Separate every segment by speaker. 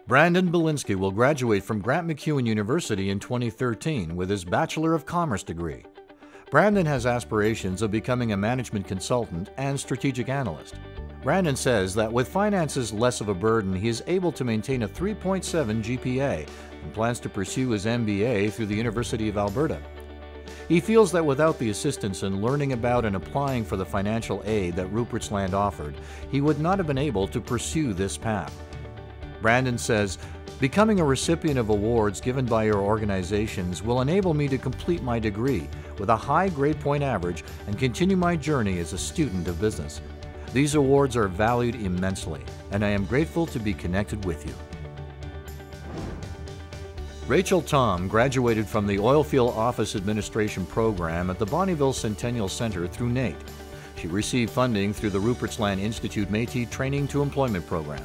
Speaker 1: Brandon Belinsky will graduate from Grant MacEwan University in 2013 with his Bachelor of Commerce degree. Brandon has aspirations of becoming a management consultant and strategic analyst. Brandon says that with finances less of a burden, he is able to maintain a 3.7 GPA and plans to pursue his MBA through the University of Alberta. He feels that without the assistance in learning about and applying for the financial aid that Rupertsland offered, he would not have been able to pursue this path. Brandon says, "Becoming a recipient of awards given by your organizations will enable me to complete my degree with a high grade point average and continue my journey as a student of business. These awards are valued immensely, and I am grateful to be connected with you." Rachel Tom graduated from the Oilfield Office Administration program at the Bonnyville Centennial Center through NATE. She received funding through the Rupertsland Institute Métis Training to Employment program.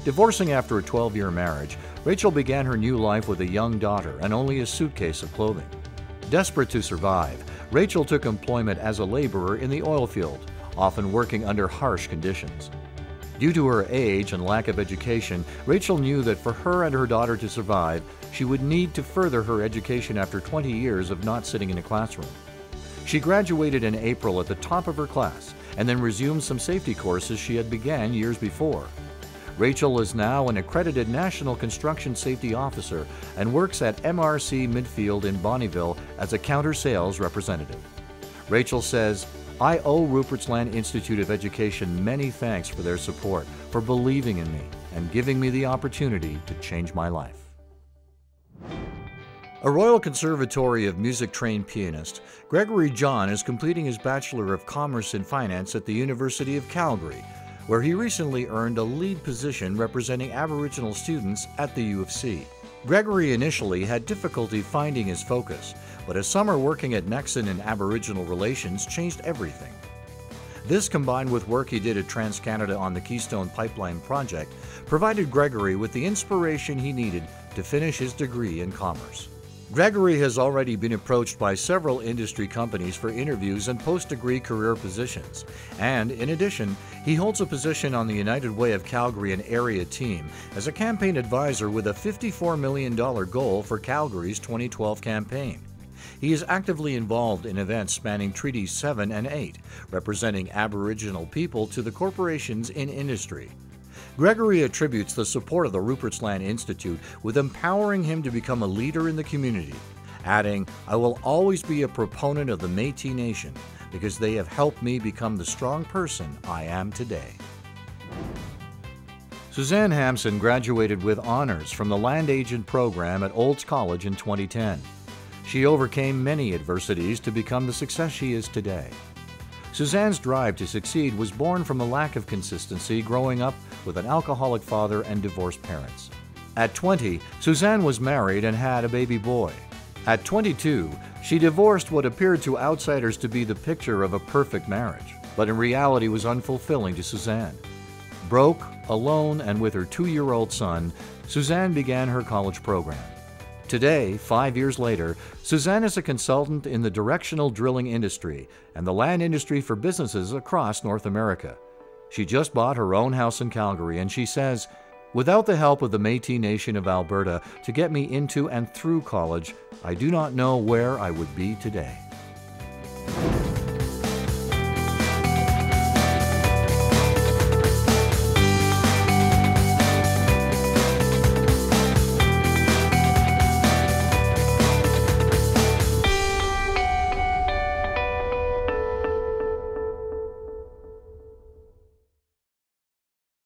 Speaker 1: Divorcing after a 12-year marriage, Rachel began her new life with a young daughter and only a suitcase of clothing. Desperate to survive, Rachel took employment as a laborer in the oil field, often working under harsh conditions. Due to her age and lack of education, Rachel knew that for her and her daughter to survive, she would need to further her education after 20 years of not sitting in a classroom. She graduated in April at the top of her class and then resumed some safety courses she had began years before. Rachel is now an accredited National Construction Safety Officer and works at MRC Midfield in Bonnyville as a counter-sales representative. Rachel says, "I owe Rupertsland Institute of Education many thanks for their support, for believing in me, and giving me the opportunity to change my life." A Royal Conservatory of Music-trained pianist, Gregory John is completing his Bachelor of Commerce in Finance at the University of Calgary, where he recently earned a lead position representing Aboriginal students at the U of C. Gregory initially had difficulty finding his focus, but a summer working at Nexon in Aboriginal relations changed everything. This, combined with work he did at TransCanada on the Keystone Pipeline project, provided Gregory with the inspiration he needed to finish his degree in commerce. Gregory has already been approached by several industry companies for interviews and post-degree career positions. And in addition, he holds a position on the United Way of Calgary and area team as a campaign advisor with a $54 million goal for Calgary's 2012 campaign. He is actively involved in events spanning Treaties 7 and 8, representing Aboriginal people to the corporations in industry. Gregory attributes the support of the Rupertsland Institute with empowering him to become a leader in the community, adding, "I will always be a proponent of the Métis Nation because they have helped me become the strong person I am today." Suzanne Chapman graduated with honors from the Land Agent program at Olds College in 2010. She overcame many adversities to become the success she is today. Suzanne's drive to succeed was born from a lack of consistency growing up with an alcoholic father and divorced parents. At 20, Suzanne was married and had a baby boy. At 22, she divorced what appeared to outsiders to be the picture of a perfect marriage, but in reality was unfulfilling to Suzanne. Broke, alone, and with her 2-year-old son, Suzanne began her college program. Today, 5 years later, Suzanne is a consultant in the directional drilling industry and the land industry for businesses across North America. She just bought her own house in Calgary, and she says, "Without the help of the Métis Nation of Alberta to get me into and through college, I do not know where I would be today."